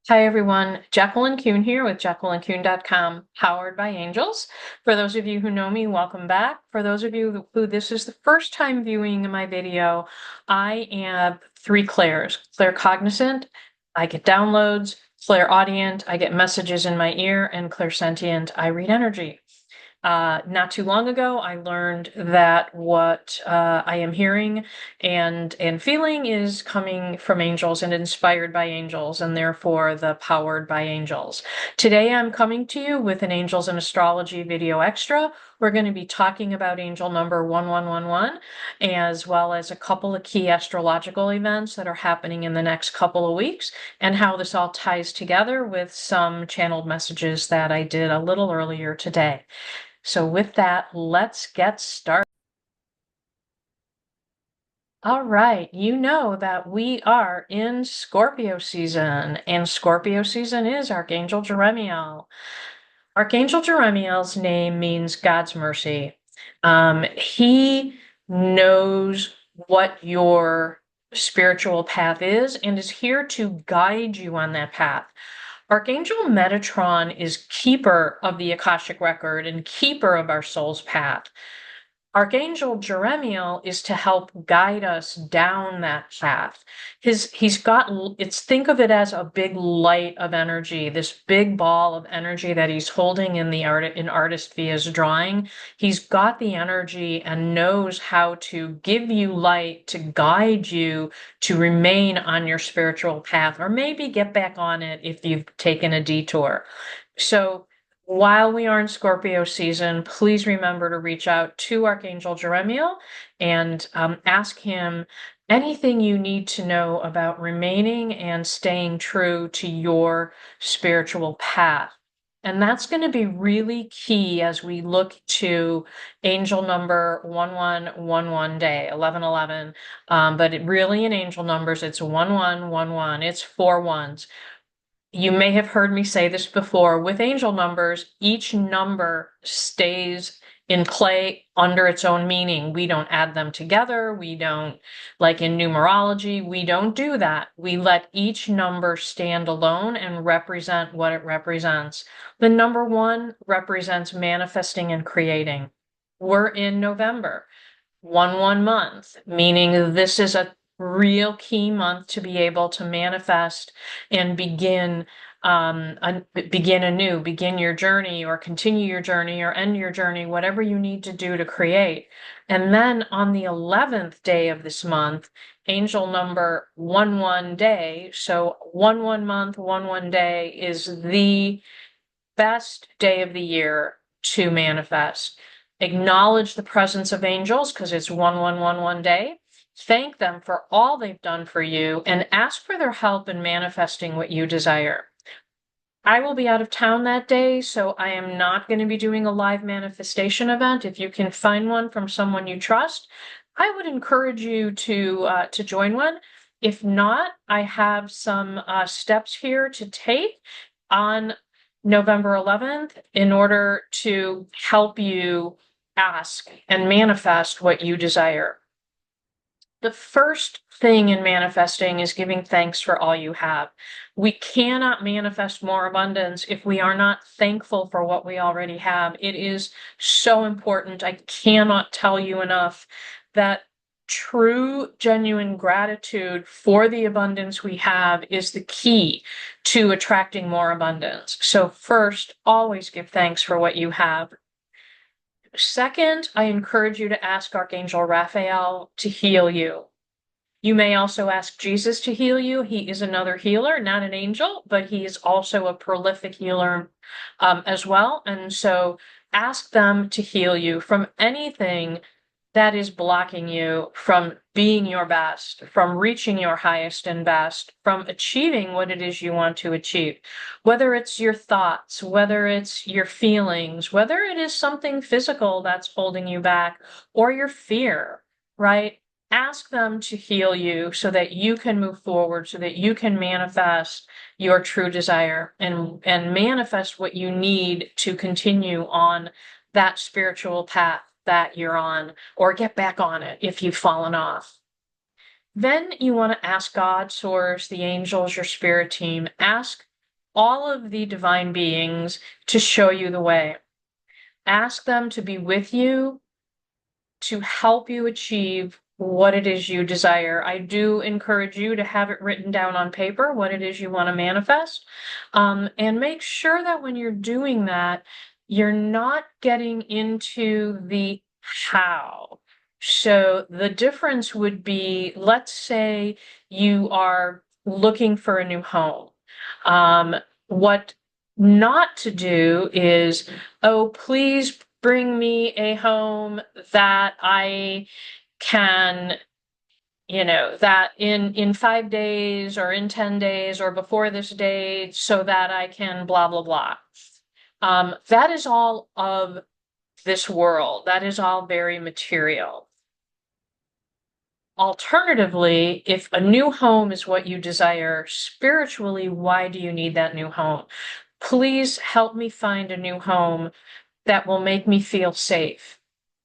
Hi everyone, Jacqueline Kuhn here with JacquelineKuhn.com, powered by angels. For those of you who know me, welcome back. For those of you who this is the first time viewing my video, I am three clairs. Claircognizant, I get downloads, clairaudient, I get messages in my ear, and clairsentient, I read energy. Not too long ago, I learned that what I am hearing and feeling is coming from angels and inspired by angels, and therefore the powered by angels. Today, I'm coming to you with an Angels and Astrology video extra. We're going to be talking about angel number 1111, as well as a couple of key astrological events that are happening in the next couple of weeks, and how this all ties together with some channeled messages that I did a little earlier today. So with that, let's get started. All right, you know that we are in Scorpio season, and Scorpio season is Archangel Jeremiel. Archangel Jeremiel's name means God's mercy. He knows what your spiritual path is and is here to guide you on that path. Archangel Metatron is keeper of the Akashic record and keeper of our soul's path. Archangel Jeremiel is to help guide us down that path. He's got, think of it as a big light of energy, this big ball of energy that he's holding in the artist via's drawing. He's got the energy and knows how to give you light to guide you to remain on your spiritual path, or maybe get back on it if you've taken a detour. So while we are in Scorpio season, please remember to reach out to Archangel Jeremiel and ask him anything you need to know about remaining and staying true to your spiritual path. And that's going to be really key as we look to angel number 1111 day, 1111. But really in angel numbers, it's 1111. It's 4 ones. You may have heard me say this before. With angel numbers, each number stays in play under its own meaning. We don't add them together. We don't, like in numerology, we don't do that. We let each number stand alone and represent what it represents. The number 1 represents manifesting and creating. We're in November, 1/1 month, meaning this is a real key month to be able to manifest and begin anew, begin your journey or continue your journey or end your journey, whatever you need to do to create. And then on the 11th day of this month, angel number 11 day, so 1/1 month, 1/1 day is the best day of the year to manifest. Acknowledge the presence of angels because it's 1111 day. Thank them for all they've done for you and ask for their help in manifesting what you desire. I will be out of town that day, so I am not going to be doing a live manifestation event. If you can find one from someone you trust, I would encourage you to join one. If not, I have some steps here to take on November 11th in order to help you ask and manifest what you desire. The first thing in manifesting is giving thanks for all you have. We cannot manifest more abundance if we are not thankful for what we already have. It is so important. I cannot tell you enough that true, genuine gratitude for the abundance we have is the key to attracting more abundance. So first, always give thanks for what you have. Second, I encourage you to ask Archangel Raphael to heal you. You may also ask Jesus to heal you. He is another healer, not an angel, but he is also a prolific healer as well. And so ask them to heal you from anything that is blocking you from being your best, from reaching your highest and best, from achieving what it is you want to achieve. Whether it's your thoughts, whether it's your feelings, whether it is something physical that's holding you back, or your fear, right? Ask them to heal you so that you can move forward, so that you can manifest your true desire and manifest what you need to continue on that spiritual path that you're on, or get back on it if you've fallen off. Then you want to ask God, Source, the angels, your spirit team, ask all of the divine beings to show you the way. Ask them to be with you, to help you achieve what it is you desire. I do encourage you to have it written down on paper, what it is you want to manifest. And make sure that when you're doing that, you're not getting into the how. So the difference would be, let's say you are looking for a new home. What not to do is, oh, please bring me a home that I can, that in 5 days or in 10 days or before this date so that I can blah, blah, blah. That is all of this world. That is all very material. Alternatively, if a new home is what you desire, spiritually, why do you need that new home? Please help me find a new home that will make me feel safe,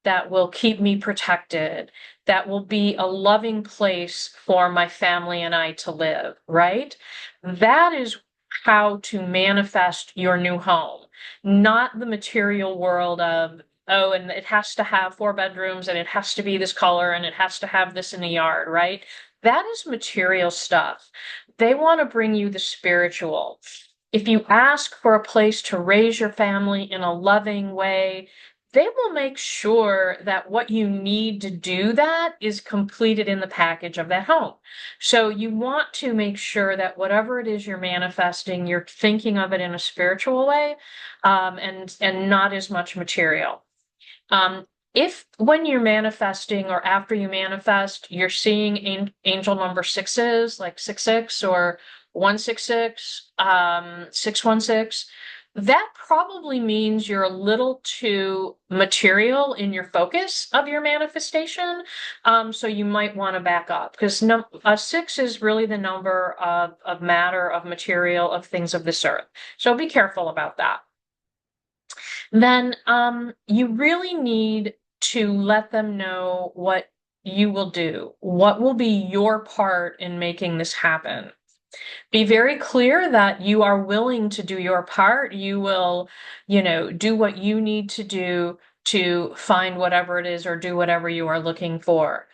that will keep me protected, that will be a loving place for my family and I to live, right? That is how to manifest your new home, not the material world of, oh, and it has to have 4 bedrooms and it has to be this color and it has to have this in the yard, right? That is material stuff. They want to bring you the spiritual. If you ask for a place to raise your family in a loving way, they will make sure that what you need to do that is completed in the package of that home. So you want to make sure that whatever it is you're manifesting, you're thinking of it in a spiritual way, and not as much material. If when you're manifesting or after you manifest, you're seeing angel number sixes, like 66 or 166, 616, that probably means you're a little too material in your focus of your manifestation. So you might want to back up, because a 6 is really the number of matter, of material, of things of this earth. So be careful about that. Then you really need to let them know what you will do, what will be your part in making this happen. Be very clear that you are willing to do your part. You will, do what you need to do to find whatever it is or do whatever you are looking for.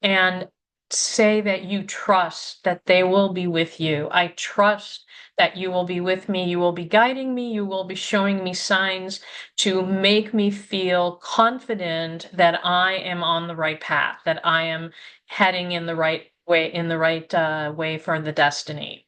And say that you trust that they will be with you. I trust that you will be with me. You will be guiding me. You will be showing me signs to make me feel confident that I am on the right path, that I am heading in the right way for the destiny.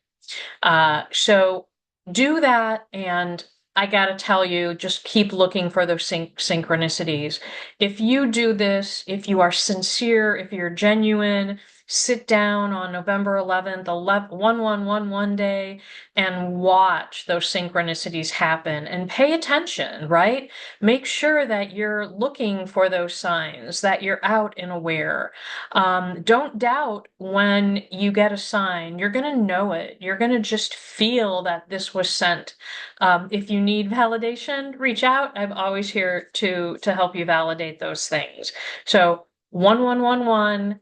So do that, and I gotta tell you, just keep looking for those synchronicities. If you do this, if you are sincere, if you're genuine, sit down on November 11th, 1111 day, and watch those synchronicities happen and pay attention, right? Make sure that you're looking for those signs, that you're out and aware. Don't doubt when you get a sign. You're going to know it. You're going to just feel that this was sent. If you need validation, reach out. I'm always here to help you validate those things. So 1111,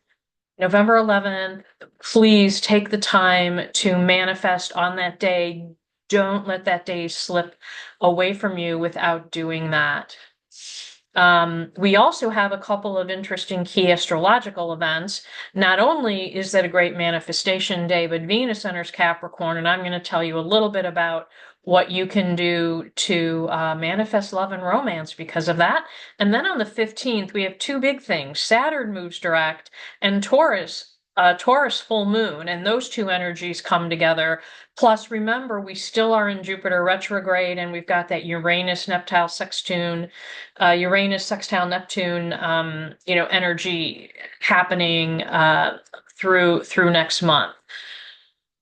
November 11th, please take the time to manifest on that day. Don't let that day slip away from you without doing that. We also have a couple of interesting key astrological events. Not only is that a great manifestation day, but Venus enters Capricorn, and I'm going to tell you a little bit about what you can do to manifest love and romance because of that. And then on the 15th, we have 2 big things. Saturn moves direct, and Taurus full moon, and those 2 energies come together. Plus, remember, we still are in Jupiter retrograde, and we've got that Uranus sextile Neptune, energy happening through next month.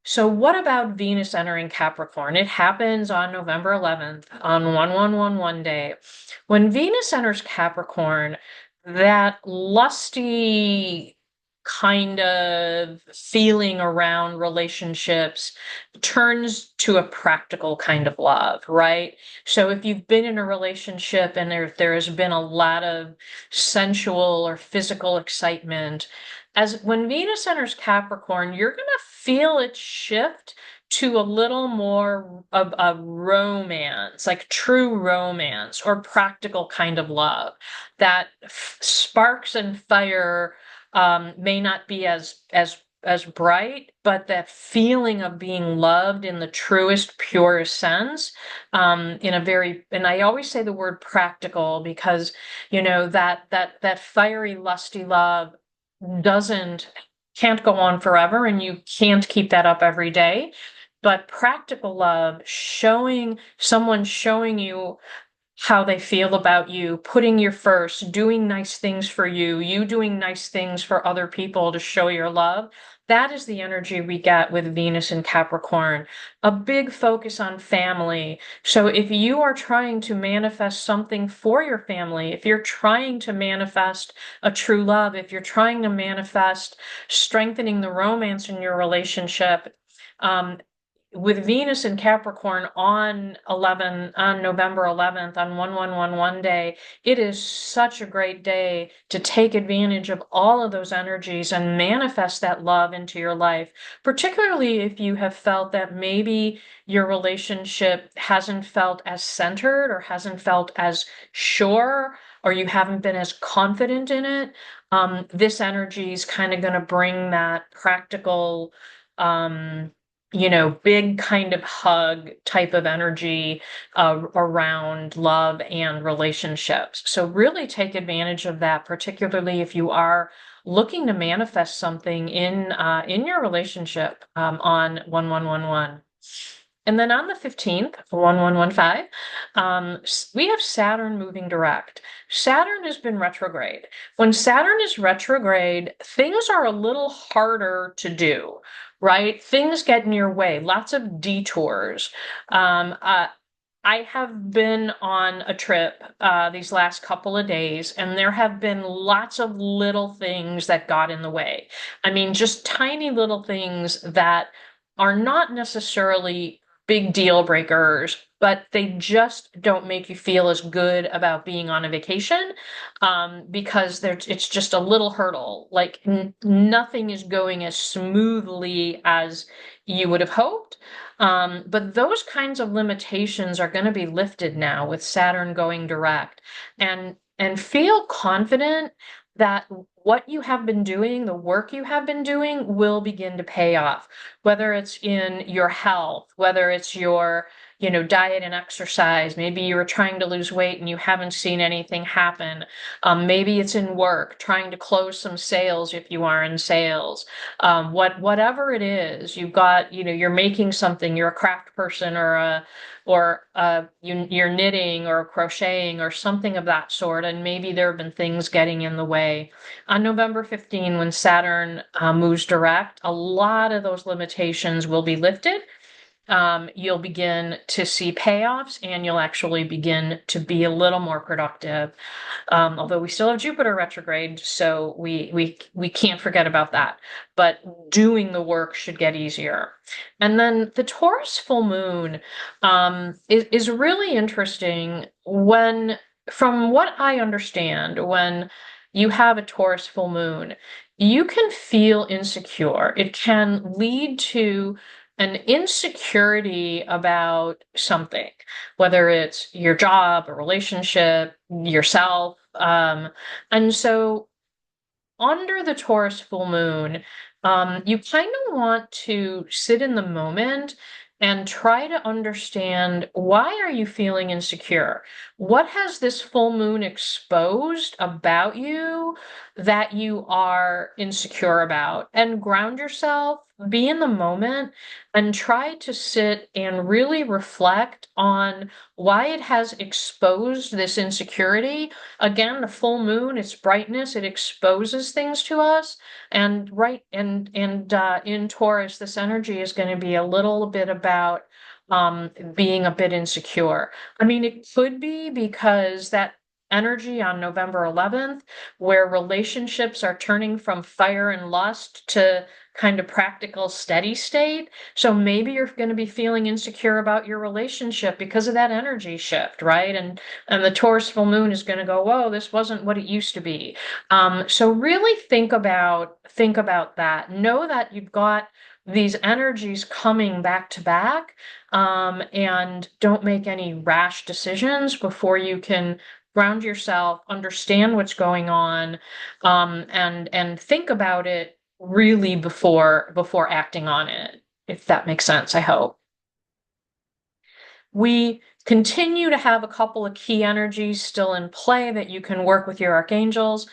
So what about Venus entering Capricorn? It happens on November 11th, on 1111 day. When Venus enters Capricorn, that lusty kind of feeling around relationships turns to a practical kind of love, right? So if you've been in a relationship and there has been a lot of sensual or physical excitement, as when Venus enters Capricorn, you're going to feel it shift to a little more of a romance, like true romance or practical kind of love. That sparks and fire may not be as bright, but that feeling of being loved in the truest, purest sense, in a very, and I always say the word practical because, that fiery, lusty love can't go on forever, and you can't keep that up every day. But practical love, someone showing you how they feel about you, putting you first, doing nice things for you, you doing nice things for other people to show your love. That is the energy we get with Venus in Capricorn. A big focus on family. So if you are trying to manifest something for your family, if you're trying to manifest a true love, if you're trying to manifest strengthening the romance in your relationship, with Venus in Capricorn on November 11th on 1111 day, it is such a great day to take advantage of all of those energies and manifest that love into your life, particularly if you have felt that maybe your relationship hasn't felt as centered or hasn't felt as sure, or you haven't been as confident in it. This energy is kind of going to bring that practical, big kind of hug type of energy around love and relationships. So really take advantage of that, particularly if you are looking to manifest something in your relationship on 1111. And then on the 15th, 1115, we have Saturn moving direct. Saturn has been retrograde. When Saturn is retrograde, things are a little harder to do, right? Things get in your way, lots of detours. I have been on a trip these last couple of days, and there have been lots of little things that got in the way. I mean, just tiny little things that are not necessarily big deal breakers, but they just don't make you feel as good about being on a vacation, because it's just a little hurdle. Like nothing is going as smoothly as you would have hoped. But those kinds of limitations are going to be lifted now with Saturn going direct, and feel confident that what you have been doing, the work you have been doing, will begin to pay off, whether it's in your health, whether it's your diet and exercise. Maybe you were trying to lose weight and you haven't seen anything happen. Maybe it's in work, trying to close some sales if you are in sales. Whatever it is, you've got, you're making something, you're a craft person, you're knitting or crocheting or something of that sort, and maybe there have been things getting in the way. On November 15, when Saturn moves direct, a lot of those limitations will be lifted. You'll begin to see payoffs, and you'll actually begin to be a little more productive. Although we still have Jupiter retrograde, so we can't forget about that. But doing the work should get easier. And then the Taurus full moon is really interesting from what I understand, when you have a Taurus full moon, you can feel insecure. It can lead to an insecurity about something, whether it's your job, a relationship, yourself. And so under the Taurus full moon, you kind of want to sit in the moment and try to understand, why are you feeling insecure? What has this full moon exposed about you that you are insecure about? And ground yourself, be in the moment, and try to sit and really reflect on why it has exposed this insecurity. Again, the full moon, its brightness, it exposes things to us. And in Taurus, this energy is going to be a little bit about being a bit insecure. I mean, it could be because that energy on November 11th, where relationships are turning from fire and lust to kind of practical, steady state. So maybe you're going to be feeling insecure about your relationship because of that energy shift, right? And the Taurus full moon is going to go, whoa, this wasn't what it used to be. So really think about that. Know that you've got these energies coming back to back, and don't make any rash decisions before you can ground yourself, understand what's going on, and think about it really before acting on it, if that makes sense, I hope. We continue to have a couple of key energies still in play that you can work with your archangels.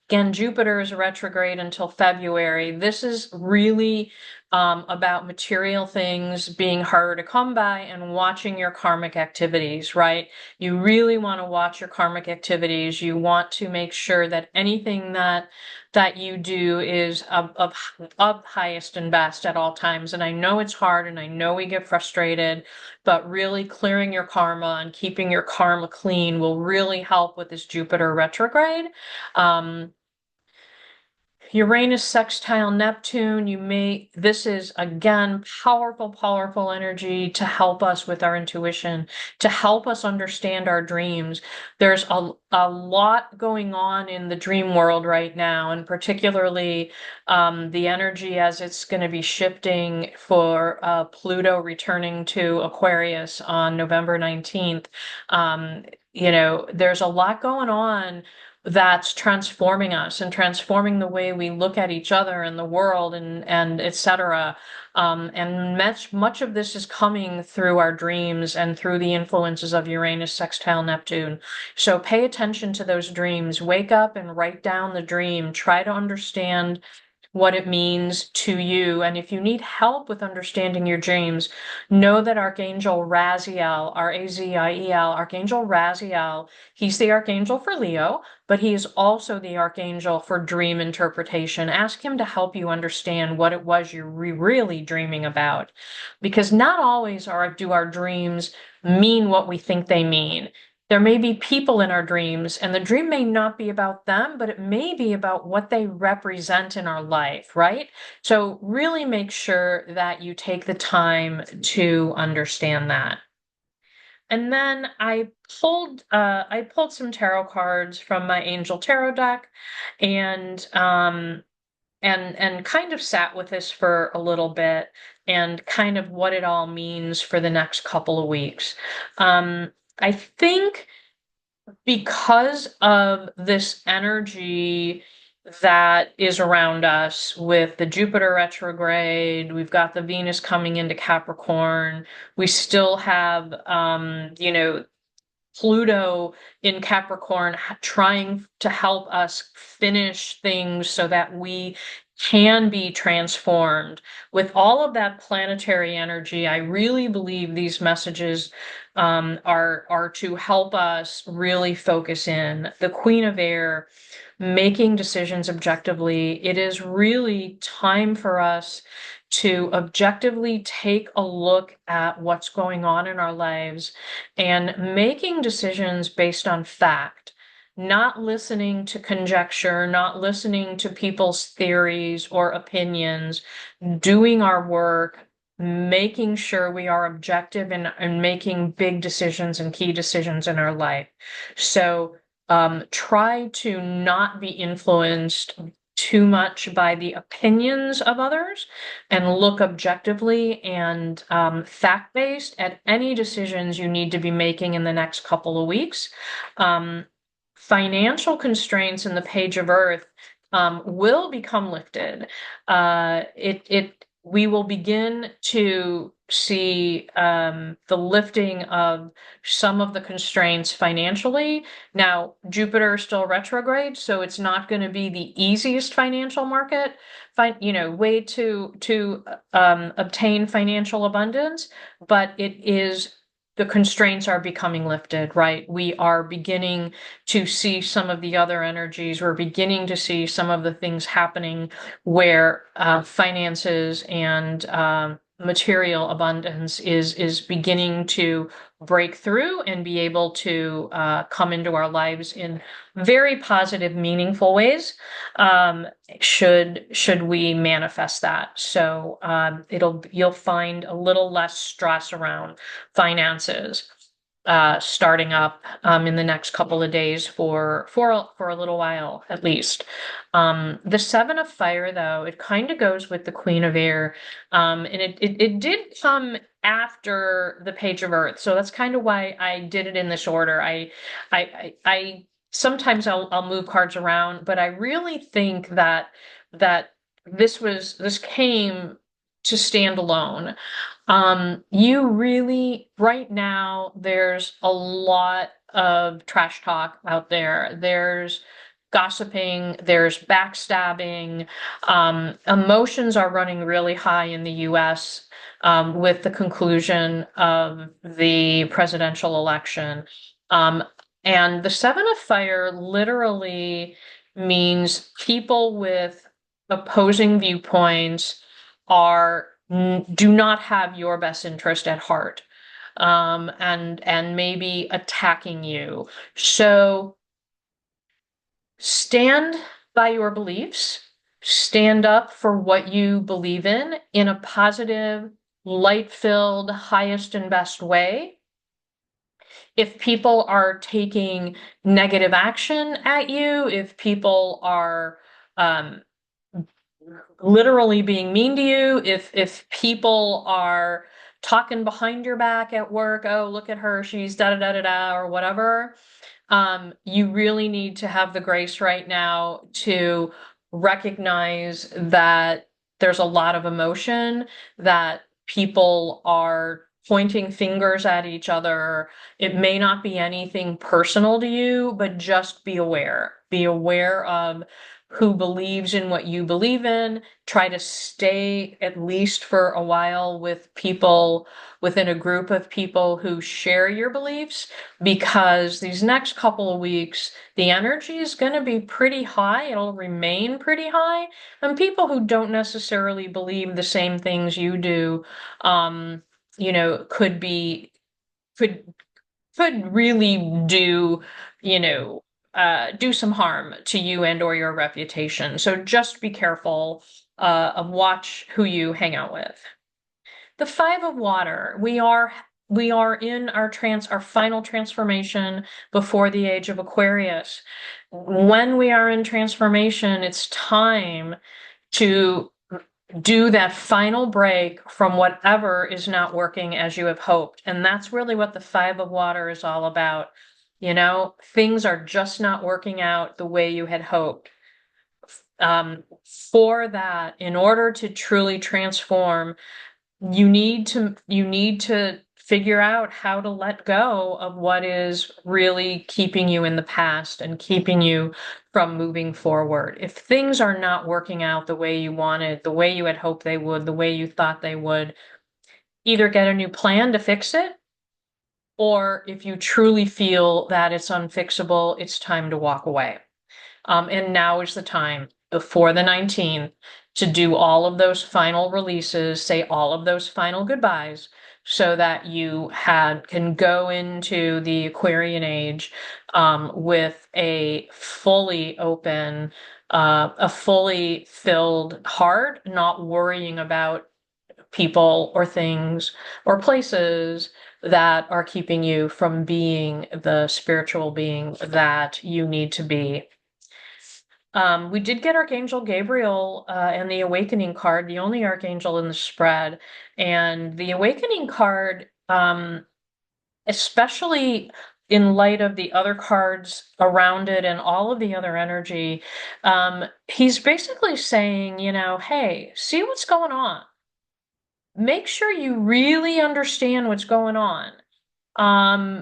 Again, Jupiter is retrograde until February. This is really about material things being harder to come by and watching your karmic activities, right? You really want to watch your karmic activities. You want to make sure that anything that you do is of highest and best at all times. And I know it's hard, and I know we get frustrated, but really clearing your karma and keeping your karma clean will really help with this Jupiter retrograde. Uranus sextile Neptune, this is again powerful energy to help us with our intuition, to help us understand our dreams. There's a lot going on in the dream world right now, and particularly the energy as it's going to be shifting for Pluto returning to Aquarius on November 19th. There's a lot going on that's transforming us and transforming the way we look at each other and the world and etc. And much of this is coming through our dreams and through the influences of Uranus sextile Neptune. So pay attention to those dreams. Wake up and write down the dream. Try to understand what it means to you. And if you need help with understanding your dreams, know that Archangel Raziel, R-A-Z-I-E-L, Archangel Raziel, he's the Archangel for Leo, but he is also the Archangel for dream interpretation. Ask him to help you understand what it was you're really dreaming about. Because not always do our dreams mean what we think they mean. There may be people in our dreams, and the dream may not be about them, but it may be about what they represent in our life, right? So really make sure that you take the time to understand that. And then I pulled some tarot cards from my Angel Tarot deck, and kind of sat with this for a little bit, and kind of what it all means for the next couple of weeks. I think because of this energy that is around us with the Jupiter retrograde, we've got the Venus coming into Capricorn, we still have, Pluto in Capricorn trying to help us finish things so that we can be transformed. With all of that planetary energy, I really believe these messages are to help us really focus in. The Queen of Air, making decisions objectively. It is really time for us to objectively take a look at what's going on in our lives and making decisions based on fact, not listening to conjecture, not listening to people's theories or opinions, doing our work, making sure we are objective and making big decisions and key decisions in our life. So try to not be influenced too much by the opinions of others, and look objectively and fact-based at any decisions you need to be making in the next couple of weeks. Financial constraints in the Page of Earth will become lifted. We will begin to see the lifting of some of the constraints financially. Now, Jupiter is still retrograde, so it's not going to be the easiest financial market, way to obtain financial abundance, but the constraints are becoming lifted, right? We are beginning to see some of the other energies. We're beginning to see some of the things happening where finances and material abundance is beginning to break through and be able to come into our lives in very positive, meaningful ways. Should we manifest that? So you'll find a little less stress around finances starting up in the next couple of days for a little while at least. The Seven of Fire, though, it kind of goes with the Queen of Air, and it did come after the Page of Earth, so that's kind of why I did it in this order. I sometimes I'll move cards around, but I really think that this came to stand alone. You really, right now, there's a lot of trash talk out there. There's gossiping, there's backstabbing. Emotions are running really high in the US with the conclusion of the presidential election. And the Seven of Fire literally means people with opposing viewpoints are do not have your best interest at heart, and maybe attacking you. So stand by your beliefs, stand up for what you believe in a positive, light-filled, highest and best way. If people are taking negative action at you, if people are literally being mean to you, if people are talking behind your back at work, oh, look at her, she's da da da da da, or whatever, you really need to have the grace right now to recognize that there's a lot of emotion, that people are pointing fingers at each other. It may not be anything personal to you, but just be aware. Be aware of who believes in what you believe in. Try to stay at least for a while with people within a group of people who share your beliefs, because these next couple of weeks, the energy is going to be pretty high. It'll remain pretty high. And people who don't necessarily believe the same things you do, could really do, do some harm to you and or your reputation. So just be careful of watch who you hang out with. The Five of Water, we are in our final transformation before the age of Aquarius. When we are in transformation, it's time to do that final break from whatever is not working as you have hoped. And that's really what the Five of Water is all about. Things are just not working out the way you had hoped. For that, in order to truly transform, you need to figure out how to let go of what is really keeping you in the past and keeping you from moving forward. If things are not working out the way you wanted, the way you had hoped they would, the way you thought they would, either get a new plan to fix it, or if you truly feel that it's unfixable, it's time to walk away. And now is the time, before the 19th, to do all of those final releases, say all of those final goodbyes, so that you can go into the Aquarian age with a fully open, a fully filled heart, not worrying about people or things or places that are keeping you from being the spiritual being that you need to be. We did get Archangel Gabriel and the Awakening card, the only Archangel in the spread. And the Awakening card, especially in light of the other cards around it and all of the other energy, he's basically saying, hey, see what's going on. Make sure you really understand what's going on.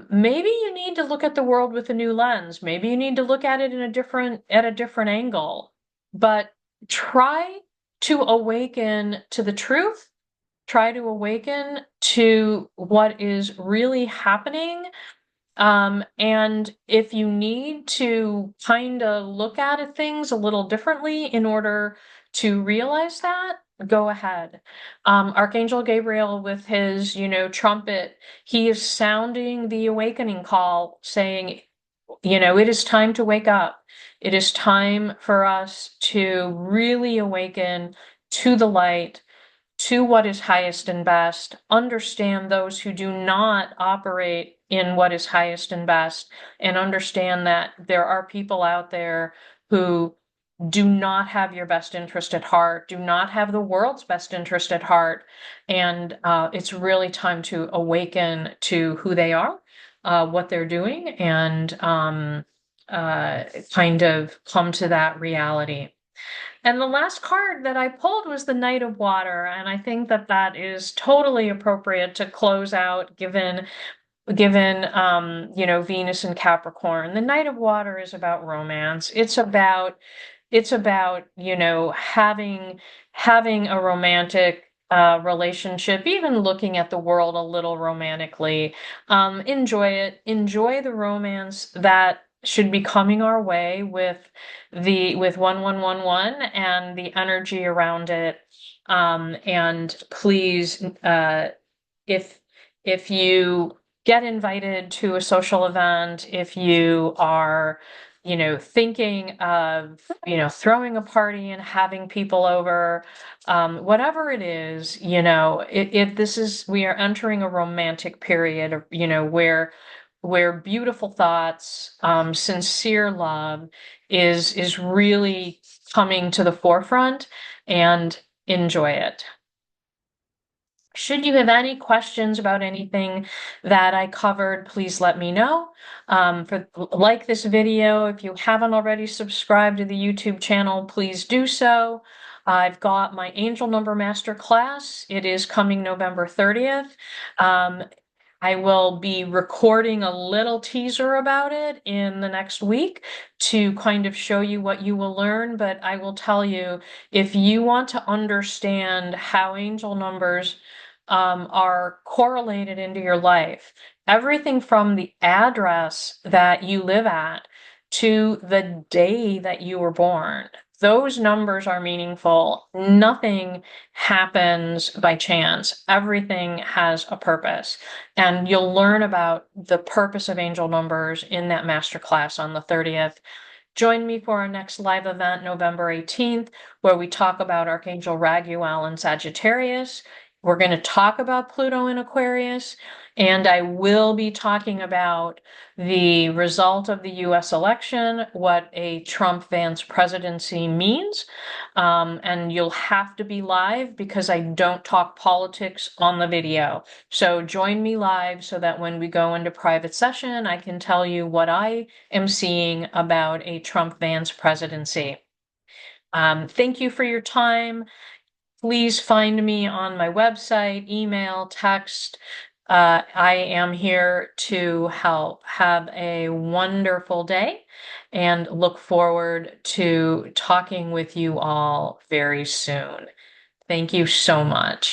Maybe you need to look at the world with a new lens. Maybe you need to look at it at a different angle. But try to awaken to the truth. Try to awaken to what is really happening. And if you need to kind of look at things a little differently in order to realize that, go ahead. Archangel Gabriel with his, trumpet, he is sounding the awakening call, saying, it is time to wake up. It is time for us to really awaken to the light, to what is highest and best, understand those who do not operate in what is highest and best, and understand that there are people out there who do not have your best interest at heart, do not have the world's best interest at heart. And it's really time to awaken to who they are, what they're doing, and kind of come to that reality. And the last card that I pulled was the Knight of Water, and I think that that is totally appropriate to close out, given Venus and Capricorn. The Knight of Water is about romance. It's about having a romantic relationship, even looking at the world a little romantically. Enjoy it. Enjoy the romance that should be coming our way with 1111 and the energy around it. And please, if you get invited to a social event, if you are thinking of, throwing a party and having people over, whatever it is, we are entering a romantic period, where beautiful thoughts, sincere love is really coming to the forefront, and enjoy it. Should you have any questions about anything that I covered, please let me know. Like this video, if you haven't already subscribed to the YouTube channel, please do so. I've got my Angel Number Masterclass. It is coming November 30th. I will be recording a little teaser about it in the next week to kind of show you what you will learn. But I will tell you, if you want to understand how angel numbers are correlated into your life, everything from the address that you live at to the day that you were born, those numbers are meaningful. Nothing happens by chance. Everything has a purpose. And you'll learn about the purpose of angel numbers in that masterclass on the 30th. Join me for our next live event, November 18th, where we talk about Archangel Raguel and Sagittarius. We're going to talk about Pluto in Aquarius, and I will be talking about the result of the US election, what a Trump-Vance presidency means. And you'll have to be live because I don't talk politics on the video. So join me live so that when we go into private session, I can tell you what I am seeing about a Trump-Vance presidency. Thank you for your time. Please find me on my website, email, text. I am here to help. Have a wonderful day, and look forward to talking with you all very soon. Thank you so much.